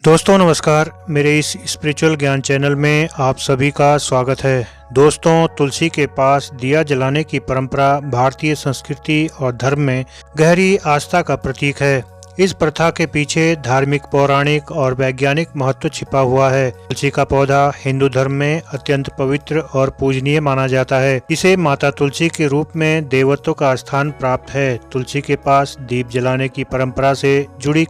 दोस्तों नमस्कार। मेरे इस स्पिरिचुअल ज्ञान चैनल में आप सभी का स्वागत है। दोस्तों, तुलसी के पास दिया जलाने की परंपरा भारतीय संस्कृति और धर्म में गहरी आस्था का प्रतीक है। इस प्रथा के पीछे धार्मिक, पौराणिक और वैज्ञानिक महत्व छिपा हुआ है। तुलसी का पौधा हिंदू धर्म में अत्यंत पवित्र और पूजनीय माना जाता है। इसे माता तुलसी के रूप में देवत्व का स्थान प्राप्त है। तुलसी के पास दीप जलाने की परंपरा से जुड़ी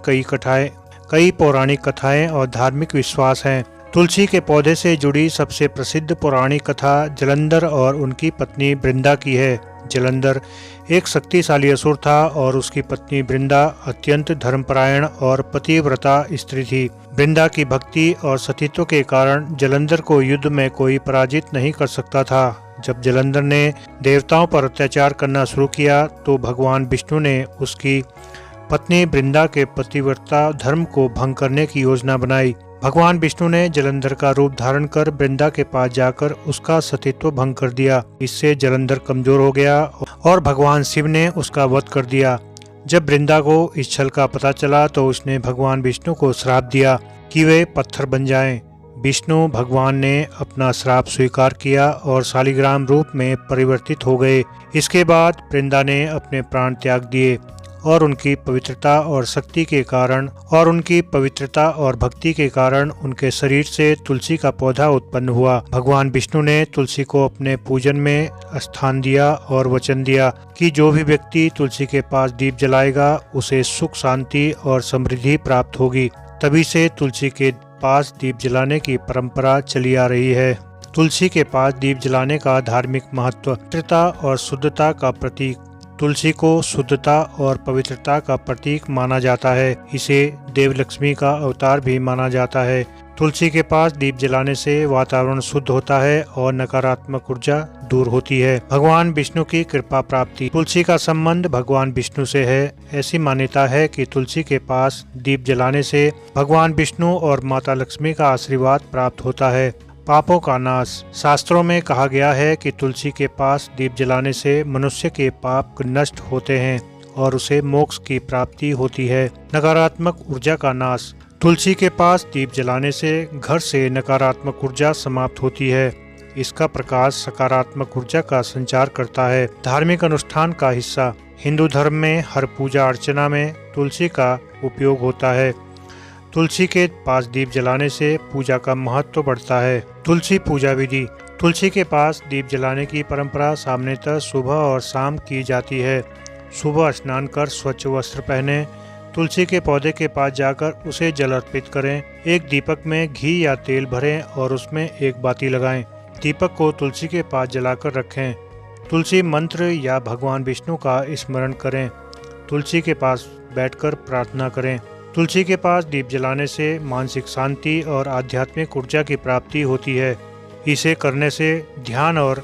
कई पौराणिक कथाएं और धार्मिक विश्वास हैं। तुलसी के पौधे से जुड़ी सबसे प्रसिद्ध पौराणिक कथा जलंधर और उनकी पत्नी वृंदा की है। जलंधर एक शक्तिशाली असुर था और उसकी पत्नी वृंदा अत्यंत धर्मपरायण और पतिव्रता स्त्री थी। वृंदा की भक्ति और सतीत्व के कारण जलंधर को युद्ध में कोई पराजित नहीं कर सकता था। जब जलंधर ने देवताओं पर अत्याचार करना शुरू किया तो भगवान विष्णु ने उसकी पत्नी वृंदा के पतिव्रता धर्म को भंग करने की योजना बनाई। भगवान विष्णु ने जलंधर का रूप धारण कर वृंदा के पास जाकर उसका सतीत्व भंग कर दिया। इससे जलंधर कमजोर हो गया और भगवान शिव ने उसका वध कर दिया। जब वृंदा को इस छल का पता चला तो उसने भगवान विष्णु को श्राप दिया कि वे पत्थर बन जाएं। विष्णु भगवान ने अपना श्राप स्वीकार किया और शालिग्राम रूप में परिवर्तित हो गए। इसके बाद वृंदा ने अपने प्राण त्याग दिए और उनकी पवित्रता और भक्ति के कारण उनके शरीर से तुलसी का पौधा उत्पन्न हुआ। भगवान विष्णु ने तुलसी को अपने पूजन में स्थान दिया और वचन दिया कि जो भी व्यक्ति तुलसी के पास दीप जलाएगा उसे सुख, शांति और समृद्धि प्राप्त होगी। तभी से तुलसी के पास दीप जलाने की परंपरा चली आ रही है। तुलसी के पास दीप जलाने का धार्मिक महत्व पवित्रता और शुद्धता का प्रतीक। तुलसी को शुद्धता और पवित्रता का प्रतीक माना जाता है। इसे देवलक्ष्मी का अवतार भी माना जाता है। तुलसी के पास दीप जलाने से वातावरण शुद्ध होता है और नकारात्मक ऊर्जा दूर होती है। भगवान विष्णु की कृपा प्राप्ति। तुलसी का संबंध भगवान विष्णु से है। ऐसी मान्यता है कि तुलसी के पास दीप जलाने से भगवान विष्णु और माता लक्ष्मी का आशीर्वाद प्राप्त होता है। पापों का नाश। शास्त्रों में कहा गया है कि तुलसी के पास दीप जलाने से मनुष्य के पाप नष्ट होते हैं और उसे मोक्ष की प्राप्ति होती है। नकारात्मक ऊर्जा का नाश। तुलसी के पास दीप जलाने से घर से नकारात्मक ऊर्जा समाप्त होती है। इसका प्रकाश सकारात्मक ऊर्जा का संचार करता है। धार्मिक अनुष्ठान का हिस्सा। हिंदू धर्म में हर पूजा अर्चना में तुलसी का उपयोग होता है। तुलसी के पास दीप जलाने से पूजा का महत्व बढ़ता है। तुलसी पूजा विधि। तुलसी के पास दीप जलाने की परंपरा सामान्यतः सुबह और शाम की जाती है। सुबह स्नान कर स्वच्छ वस्त्र पहने, तुलसी के पौधे के पास जाकर उसे जल अर्पित करें। एक दीपक में घी या तेल भरें और उसमें एक बाती लगाएं। दीपक को तुलसी के पास जलाकर रखें। तुलसी मंत्र या भगवान विष्णु का स्मरण करें। तुलसी के पास बैठकर प्रार्थना करें। तुलसी के पास दीप जलाने से मानसिक शांति और आध्यात्मिक ऊर्जा की प्राप्ति होती है। इसे करने से ध्यान और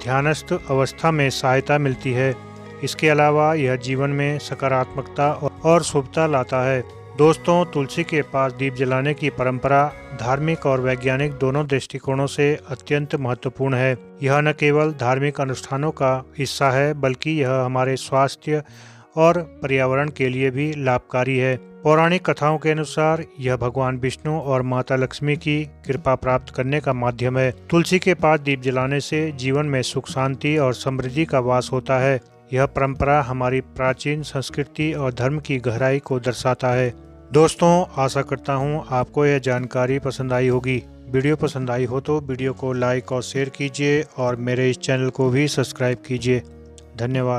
ध्यानस्थ अवस्था में सहायता मिलती है। इसके अलावा यह जीवन में सकारात्मकता और शुभता लाता है। दोस्तों, तुलसी के पास दीप जलाने की परंपरा धार्मिक और वैज्ञानिक दोनों दृष्टिकोणों से अत्यंत महत्वपूर्ण है। यह न केवल धार्मिक अनुष्ठानों का हिस्सा है बल्कि यह हमारे स्वास्थ्य और पर्यावरण के लिए भी लाभकारी है। पौराणिक कथाओं के अनुसार यह भगवान विष्णु और माता लक्ष्मी की कृपा प्राप्त करने का माध्यम है। तुलसी के पास दीप जलाने से जीवन में सुख, शांति और समृद्धि का वास होता है। यह परंपरा हमारी प्राचीन संस्कृति और धर्म की गहराई को दर्शाता है। दोस्तों, आशा करता हूँ आपको यह जानकारी पसंद आई होगी। वीडियो पसंद आई हो तो वीडियो को लाइक और शेयर कीजिए और मेरे इस चैनल को भी सब्सक्राइब कीजिए। धन्यवाद।